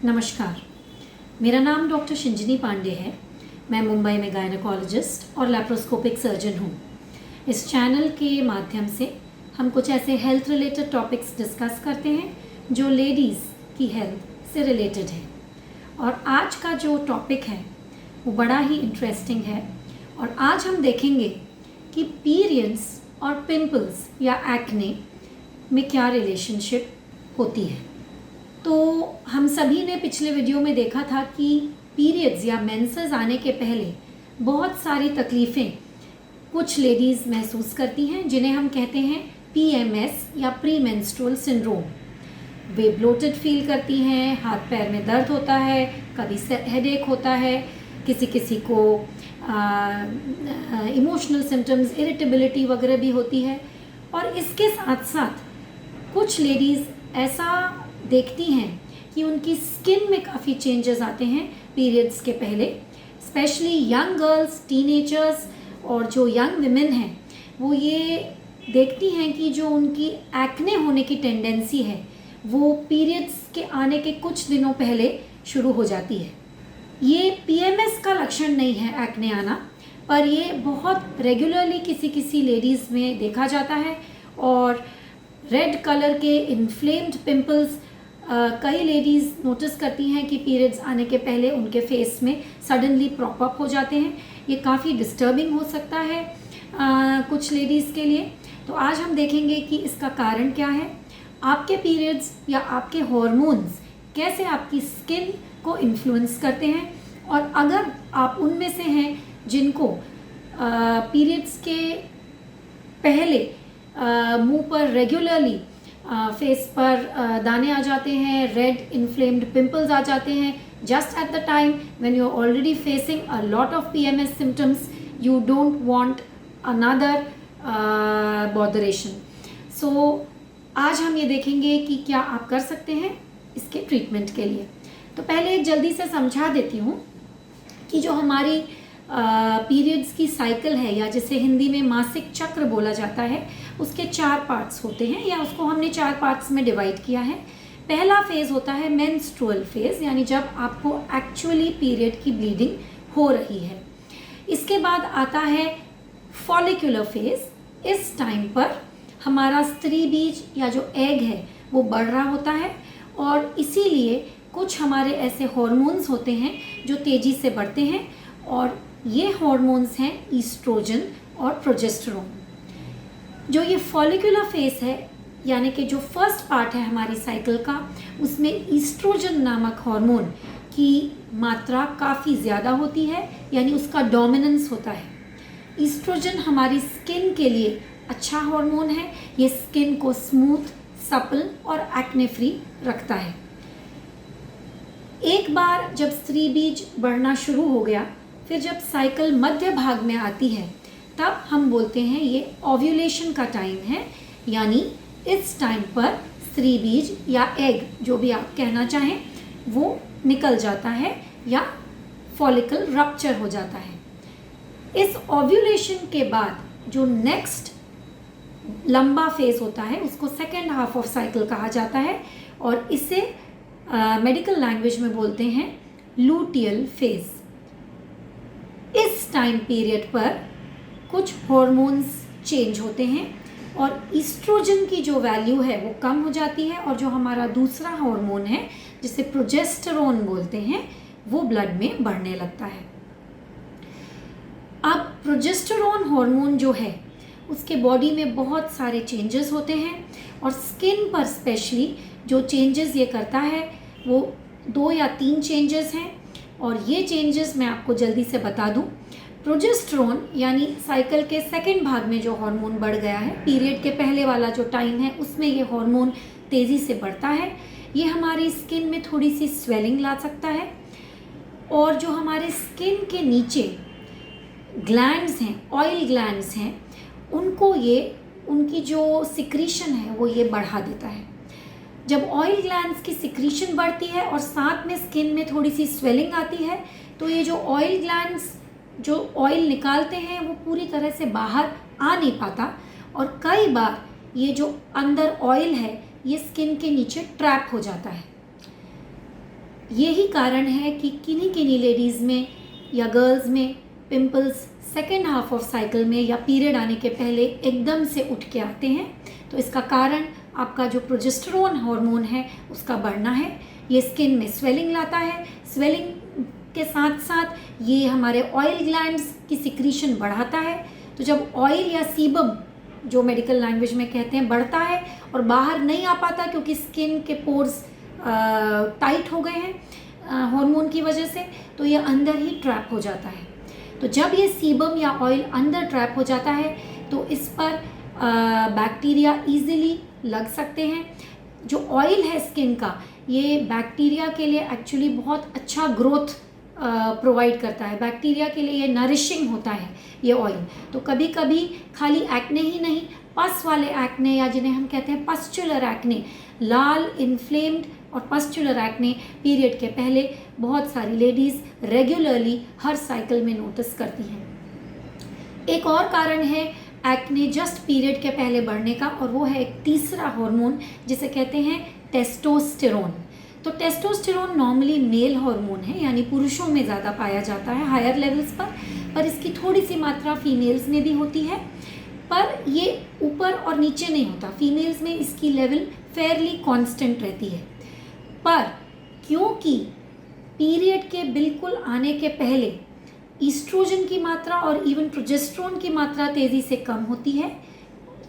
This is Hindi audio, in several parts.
नमस्कार, मेरा नाम डॉक्टर शिंजनी पांडे है। मैं मुंबई में गायनेकोलॉजिस्ट और लैप्रोस्कोपिक सर्जन हूँ। इस चैनल के माध्यम से हम कुछ ऐसे हेल्थ रिलेटेड टॉपिक्स डिस्कस करते हैं जो लेडीज़ की हेल्थ से रिलेटेड है। और आज का जो टॉपिक है वो बड़ा ही इंटरेस्टिंग है। और आज हम देखेंगे कि पीरियड्स और पिंपल्स या एक्ने में क्या रिलेशनशिप होती है। तो हम सभी ने पिछले वीडियो में देखा था कि पीरियड्स या मेंसेस आने के पहले बहुत सारी तकलीफ़ें कुछ लेडीज़ महसूस करती हैं, जिन्हें हम कहते हैं पीएमएस या प्री मेंस्ट्रुअल सिंड्रोम। वे ब्लोटेड फील करती हैं, हाथ पैर में दर्द होता है, कभी हेडेक होता है, किसी किसी को इमोशनल सिम्टम्स, इरिटेबिलिटी वगैरह भी होती है। और इसके साथ साथ कुछ लेडीज़ ऐसा देखती हैं कि उनकी स्किन में काफ़ी चेंजेस आते हैं पीरियड्स के पहले। स्पेशली यंग गर्ल्स, टीनेजर्स और जो यंग विमेन हैं वो ये देखती हैं कि जो उनकी एक्ने होने की टेंडेंसी है वो पीरियड्स के आने के कुछ दिनों पहले शुरू हो जाती है। ये पीएमएस का लक्षण नहीं है एक्ने आना, पर ये बहुत रेगुलरली किसी किसी लेडीज़ में देखा जाता है। और रेड कलर के इन्फ्लेम्ड पिंपल्स कई लेडीज़ नोटिस करती हैं कि पीरियड्स आने के पहले उनके फेस में सडनली प्रॉप अप हो जाते हैं। ये काफ़ी डिस्टर्बिंग हो सकता है कुछ लेडीज़ के लिए। तो आज हम देखेंगे कि इसका कारण क्या है, आपके पीरियड्स या आपके हॉर्मोन्स कैसे आपकी स्किन को इन्फ्लुएंस करते हैं। और अगर आप उनमें से हैं जिनको पीरियड्स के पहले मुंह पर रेगुलरली फेस पर दाने आ जाते हैं, रेड इन्फ्लेम्ड पिंपल्स आ जाते हैं just at the time when you are already facing a lot of PMS symptoms, you don't want another botheration. So आज हम ये देखेंगे कि क्या आप कर सकते हैं इसके ट्रीटमेंट के लिए। तो पहले एक जल्दी से समझा देती हूँ कि जो हमारी पीरियड्स की साइकिल है या जिसे हिंदी में मासिक चक्र बोला जाता है, उसके 4 पार्ट्स होते हैं या उसको हमने 4 पार्ट्स में डिवाइड किया है। पहला फेज़ होता है मेंस्ट्रुअल फेज़, यानी जब आपको एक्चुअली पीरियड की ब्लीडिंग हो रही है। इसके बाद आता है फॉलिकुलर फेज़। इस टाइम पर हमारा स्त्री बीज या जो एग है वो बढ़ रहा होता है और इसीलिए कुछ हमारे ऐसे हॉर्मोन्स होते हैं जो तेज़ी से बढ़ते हैं और ये हॉर्मोन्स हैं ईस्ट्रोजन और प्रोजेस्टेरोन। जो ये फॉलिकुलर फेस है यानी कि जो फर्स्ट पार्ट है हमारी साइकिल का, उसमें ईस्ट्रोजन नामक हार्मोन की मात्रा काफ़ी ज़्यादा होती है, यानी उसका डोमिनेंस होता है। ईस्ट्रोजन हमारी स्किन के लिए अच्छा हार्मोन है। ये स्किन को स्मूथ, सपल और एक्ने फ्री रखता है। एक बार जब स्त्री बीज बढ़ना शुरू हो गया, फिर जब साइकिल मध्य भाग में आती है तब हम बोलते हैं ये ओव्यूलेशन का टाइम है, यानी इस टाइम पर स्त्री बीज या एग जो भी आप कहना चाहें वो निकल जाता है या फॉलिकल रप्चर हो जाता है। इस ओव्यूलेशन के बाद जो नेक्स्ट लंबा फेज होता है उसको सेकेंड हाफ ऑफ साइकिल कहा जाता है और इसे मेडिकल लैंग्वेज में बोलते हैं लूटियल फेज। इस टाइम पीरियड पर कुछ हॉर्मोन्स चेंज होते हैं और ईस्ट्रोजन की जो वैल्यू है वो कम हो जाती है और जो हमारा दूसरा हार्मोन है जिसे प्रोजेस्टेरोन बोलते हैं वो ब्लड में बढ़ने लगता है। अब प्रोजेस्टेरोन हार्मोन जो है उसके बॉडी में बहुत सारे चेंजेस होते हैं और स्किन पर स्पेशली जो चेंजेस ये करता है वो 2 या 3 चेंजेस हैं और ये चेंजेस मैं आपको जल्दी से बता दूं। प्रोजेस्टेरोन यानी साइकिल के सेकंड भाग में जो हार्मोन बढ़ गया है, पीरियड के पहले वाला जो टाइम है उसमें ये हार्मोन तेज़ी से बढ़ता है। ये हमारी स्किन में थोड़ी सी स्वेलिंग ला सकता है और जो हमारे स्किन के नीचे ग्लैंड्स हैं, ऑयल ग्लैंड्स हैं, उनको ये उनकी जो सिक्रीशन है वो ये बढ़ा देता है। जब ऑयल ग्लैंड्स की सिक्रीशन बढ़ती है और साथ में स्किन में थोड़ी सी स्वेलिंग आती है तो ये जो ऑयल ग्लैंड्स जो ऑयल निकालते हैं वो पूरी तरह से बाहर आ नहीं पाता और कई बार ये जो अंदर ऑयल है ये स्किन के नीचे ट्रैप हो जाता है। यही कारण है कि किन्हीं किन्हीं लेडीज़ में या गर्ल्स में pimples second half of cycle में या पीरियड आने के पहले एकदम से उठ के आते हैं। तो इसका कारण आपका जो प्रोजेस्टेरोन हार्मोन है उसका बढ़ना है। ये स्किन में स्वेलिंग लाता है, स्वेलिंग के साथ साथ ये हमारे ऑयल ग्लैंड्स की सिक्रीशन बढ़ाता है। तो जब ऑयल या सीबम जो मेडिकल लैंग्वेज में कहते हैं बढ़ता है और बाहर नहीं आ पाता क्योंकि स्किन के पोर्स टाइट हो गए हैं हार्मोन की वजह से, तो ये अंदर ही ट्रैप हो जाता है। तो जब ये सीबम या ऑयल अंदर ट्रैप हो जाता है तो इस पर बैक्टीरिया इजीली लग सकते हैं। जो ऑयल है स्किन का, ये बैक्टीरिया के लिए एक्चुअली बहुत अच्छा ग्रोथ प्रोवाइड करता है। बैक्टीरिया के लिए ये नरिशिंग होता है ये ऑयल। तो कभी कभी खाली एक्ने ही नहीं, पस वाले एक्ने या जिन्हें हम कहते हैं पस्चुलर एक्ने, लाल इन्फ्लेम्ड और पस्चुलर एक्ने पीरियड के पहले बहुत सारी लेडीज़ रेगुलरली हर साइकिल में नोटिस करती हैं। एक और कारण है एक्ने जस्ट पीरियड के पहले बढ़ने का, और वो है एक तीसरा हार्मोन जिसे कहते हैं टेस्टोस्टेरोन। तो टेस्टोस्टेरोन नॉर्मली मेल हार्मोन है, यानी पुरुषों में ज़्यादा पाया जाता है हायर लेवल्स पर इसकी थोड़ी सी मात्रा फीमेल्स में भी होती है, पर ये ऊपर और नीचे नहीं होता। फीमेल्स में इसकी लेवल फेयरली कांस्टेंट रहती है, पर क्योंकि पीरियड के बिल्कुल आने के पहले ईस्ट्रोजन की मात्रा और इवन प्रोजेस्टेरोन की मात्रा तेज़ी से कम होती है,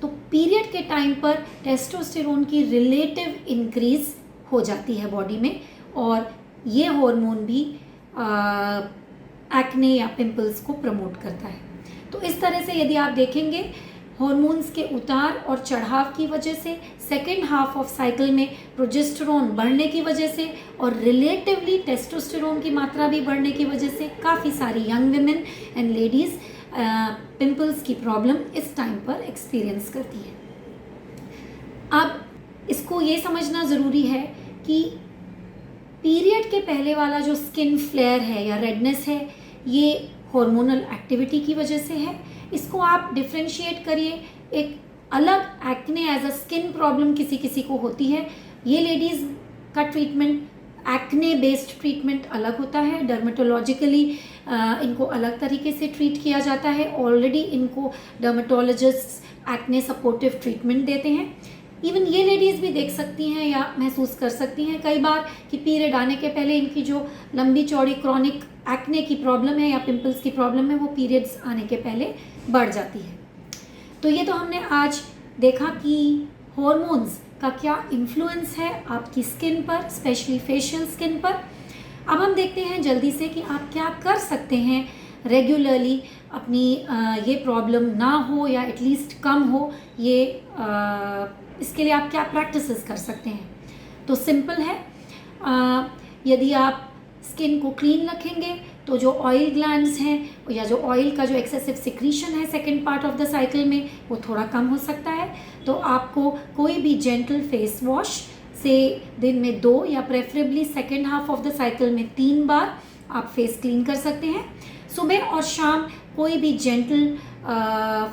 तो पीरियड के टाइम पर टेस्टोस्टेरोन की रिलेटिव इंक्रीज हो जाती है बॉडी में, और ये हार्मोन भी एक्ने या पिंपल्स को प्रमोट करता है। तो इस तरह से यदि आप देखेंगे हार्मोन्स के उतार और चढ़ाव की वजह से, सेकेंड हाफ ऑफ साइकिल में प्रोजेस्टेरोन बढ़ने की वजह से और रिलेटिवली टेस्टोस्टेरोन की मात्रा भी बढ़ने की वजह से काफ़ी सारी young women and ladies pimples की प्रॉब्लम इस टाइम पर एक्सपीरियंस करती है। अब इसको ये समझना ज़रूरी है कि पीरियड के पहले वाला जो स्किन फ्लेयर है या रेडनेस है, ये हार्मोनल एक्टिविटी की वजह से है। इसको आप डिफ्रेंशिएट करिए। एक अलग acne as a skin problem किसी किसी को होती है। ये लेडीज़ का ट्रीटमेंट एक्ने बेस्ड ट्रीटमेंट अलग होता है, डर्मेटोलॉजिकली इनको अलग तरीके से ट्रीट किया जाता है। ऑलरेडी इनको डर्मेटोलॉजिस्ट एक्ने सपोर्टिव ट्रीटमेंट देते हैं। इवन ये लेडीज़ भी देख सकती हैं या महसूस कर सकती हैं कई बार कि पीरियड आने के पहले इनकी जो लंबी चौड़ी क्रॉनिक एक्ने की प्रॉब्लम है या पिंपल्स की प्रॉब्लम है वो पीरियड्स आने के पहले बढ़ जाती है। तो ये तो हमने आज देखा कि हॉर्मोन्स का क्या इन्फ्लुएंस है आपकी स्किन पर, स्पेशली फेशियल स्किन पर। अब हम देखते हैं जल्दी से कि आप क्या कर सकते हैं रेगुलरली अपनी ये प्रॉब्लम ना हो या एटलीस्ट कम हो। ये इसके लिए आप क्या प्रैक्टिसेस कर सकते हैं। तो सिंपल है, यदि आप स्किन को क्लीन रखेंगे तो जो ऑयल ग्लैंड्स हैं या जो ऑयल का जो एक्सेसिव सिक्रीशन है second part of the cycle में वो थोड़ा कम हो सकता है। तो आपको कोई भी जेंटल फेस वॉश से दिन में 2 या preferably second half of the cycle में 3 बार आप फेस क्लीन कर सकते हैं। सुबह और शाम कोई भी जेंटल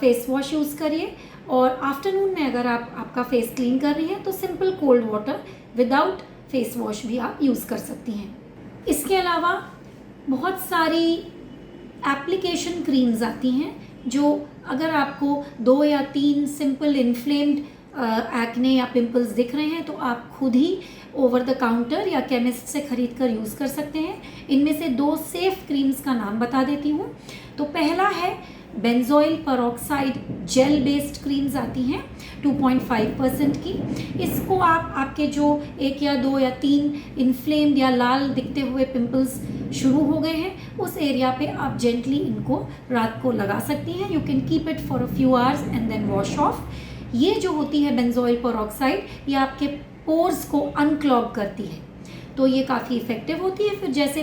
फेस वॉश यूज़ करिए, और आफ्टरनून में अगर आप आपका फेस क्लीन कर रही हैं तो simple cold water without face wash भी आप यूज़ कर सकती हैं। इसके अलावा बहुत सारी एप्लीकेशन क्रीम्स आती हैं जो अगर आपको 2 या 3 सिंपल इन्फ्लेम्ड एक्ने या पिंपल्स दिख रहे हैं तो आप खुद ही ओवर द काउंटर या केमिस्ट से खरीद कर यूज़ कर सकते हैं। इनमें से 2 सेफ क्रीम्स का नाम बता देती हूँ। तो पहला है benzoyl peroxide gel based creams आती हैं 2.5% की। इसको आप आपके जो 1 या 2 या 3 इन्फ्लेम्ड या लाल दिखते हुए पिंपल्स शुरू हो गए हैं उस एरिया पे आप जेंटली इनको रात को लगा सकती हैं। You can keep it for a few hours and then wash off. ये जो होती है बेंजोइल पेरोक्साइड, ये आपके पोर्स को अनक्लॉग करती है, तो ये काफ़ी इफ़ेक्टिव होती है। फिर जैसे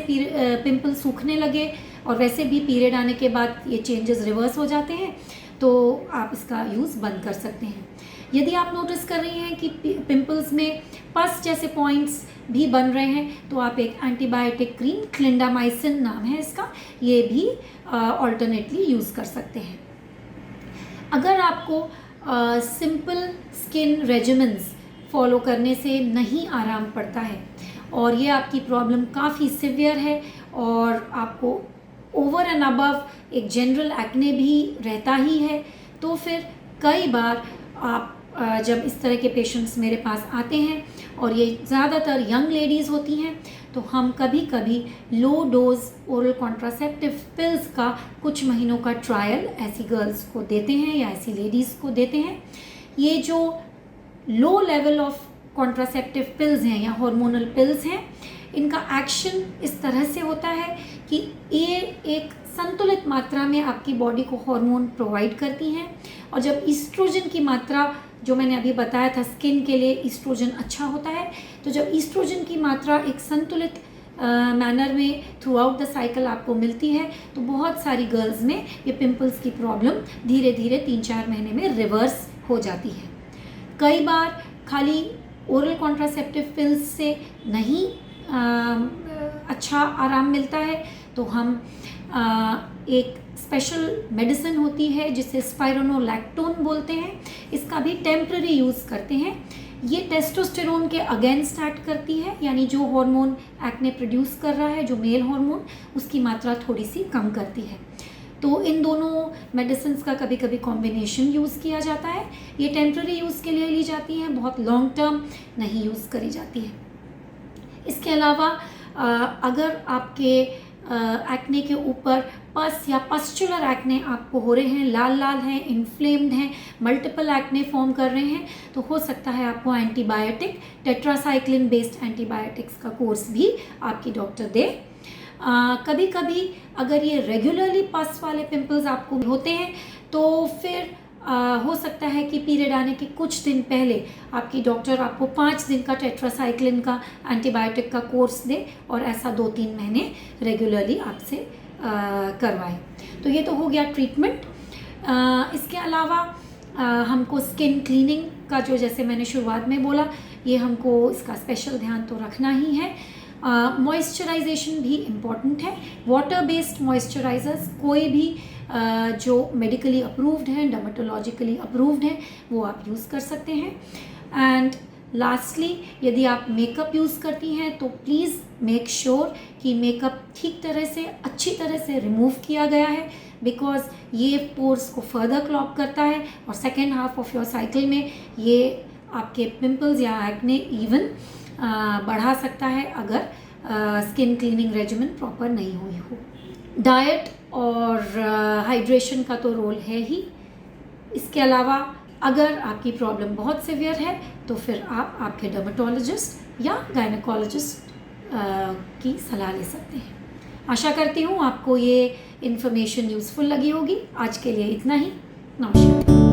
पिंपल सूखने लगे और वैसे भी पीरियड आने के बाद ये चेंजेस रिवर्स हो जाते हैं, तो आप इसका यूज़ बंद कर सकते हैं। यदि आप नोटिस कर रही हैं कि पिंपल्स में पस जैसे पॉइंट्स भी बन रहे हैं तो आप एक एंटीबायोटिक क्रीम, क्लिंडामाइसिन नाम है इसका, ये भी ऑल्टरनेटली यूज़ कर सकते हैं। अगर आपको सिंपल स्किन रेजिमेंट्स फॉलो करने से नहीं आराम पड़ता है और ये आपकी प्रॉब्लम काफ़ी सिवियर है और आपको ओवर एंड अबव एक जनरल एक्ने भी रहता ही है, तो फिर कई बार आप जब इस तरह के पेशेंट्स मेरे पास आते हैं और ये ज़्यादातर यंग लेडीज़ होती हैं, तो हम कभी कभी low dose oral contraceptive pills का कुछ महीनों का ट्रायल ऐसी गर्ल्स को देते हैं या ऐसी लेडीज़ को देते हैं। ये जो low level of contraceptive pills हैं या हार्मोनल पिल्स हैं, इनका एक्शन इस तरह से होता है कि ये एक संतुलित मात्रा में आपकी बॉडी को हार्मोन प्रोवाइड करती हैं, और जब ईस्ट्रोजन की मात्रा, जो मैंने अभी बताया था स्किन के लिए ईस्ट्रोजन अच्छा होता है, तो जब ईस्ट्रोजन की मात्रा एक संतुलित मैनर में थ्रू आउट द साइकिल आपको मिलती है, तो बहुत सारी गर्ल्स में ये पिंपल्स की प्रॉब्लम धीरे धीरे 3-4 महीने में रिवर्स हो जाती है। कई बार खाली ओरल कॉन्ट्रासेप्टिव पिल्स से नहीं अच्छा आराम मिलता है, तो हम एक स्पेशल मेडिसिन होती है जिसे स्पाइरोनोलैक्टोन बोलते हैं, इसका भी टेम्पररी यूज़ करते हैं। ये टेस्टोस्टेरोन के अगेंस्ट एक्ट करती है, यानी जो हार्मोन एक्ने प्रोड्यूस कर रहा है, जो मेल हार्मोन, उसकी मात्रा थोड़ी सी कम करती है। तो इन दोनों मेडिसिन्स का कभी कभी कॉम्बिनेशन यूज़ किया जाता है। ये टेम्पररी यूज़ के लिए ली जाती हैं, बहुत लॉन्ग टर्म नहीं यूज़ करी जाती है। इसके अलावा अगर आपके एक्ने के ऊपर पस या पस्चुलर एक्ने आपको हो रहे हैं, लाल लाल हैं, इन्फ्लेम्ड हैं, मल्टीपल एक्ने फॉर्म कर रहे हैं, तो हो सकता है आपको एंटीबायोटिक, टेट्रासाइक्लिन बेस्ड एंटीबायोटिक्स का कोर्स भी आपकी डॉक्टर दे। कभी कभी अगर ये रेगुलरली पस वाले पिंपल्स आपको होते हैं, तो फिर हो सकता है कि पीरियड आने के कुछ दिन पहले आपकी डॉक्टर आपको 5 दिन का टेट्रासाइक्लिन का एंटीबायोटिक का कोर्स दे और ऐसा 2-3 महीने रेगुलरली आपसे करवाए। तो ये तो हो गया ट्रीटमेंट। इसके अलावा हमको स्किन क्लीनिंग का, जो जैसे मैंने शुरुआत में बोला, ये हमको इसका स्पेशल ध्यान तो रखना ही है। मॉइस्चराइजेशन भी इम्पॉर्टेंट है। वाटर बेस्ड मॉइस्चराइजर्स कोई भी जो मेडिकली अप्रूव्ड हैं, डर्मेटोलॉजिकली अप्रूव्ड हैं, वो आप यूज़ कर सकते हैं। एंड लास्टली, यदि आप मेकअप यूज़ करती हैं तो प्लीज़ मेक श्योर कि मेकअप ठीक तरह से, अच्छी तरह से रिमूव किया गया है, बिकॉज ये पोर्स को फर्दर क्लॉग करता है और second half of your cycle में ये आपके पिंपल्स या एक्ने इवन बढ़ा सकता है अगर स्किन क्लीनिंग रेजिमेन प्रॉपर नहीं हुई हो। डाइट और हाइड्रेशन का तो रोल है ही। इसके अलावा अगर आपकी प्रॉब्लम बहुत सिवियर है तो फिर आप आपके डर्मेटोलॉजिस्ट या गायनेकोलॉजिस्ट की सलाह ले सकते हैं। आशा करती हूँ आपको ये इन्फॉर्मेशन यूज़फुल लगी होगी। आज के लिए इतना ही। नमस्कार।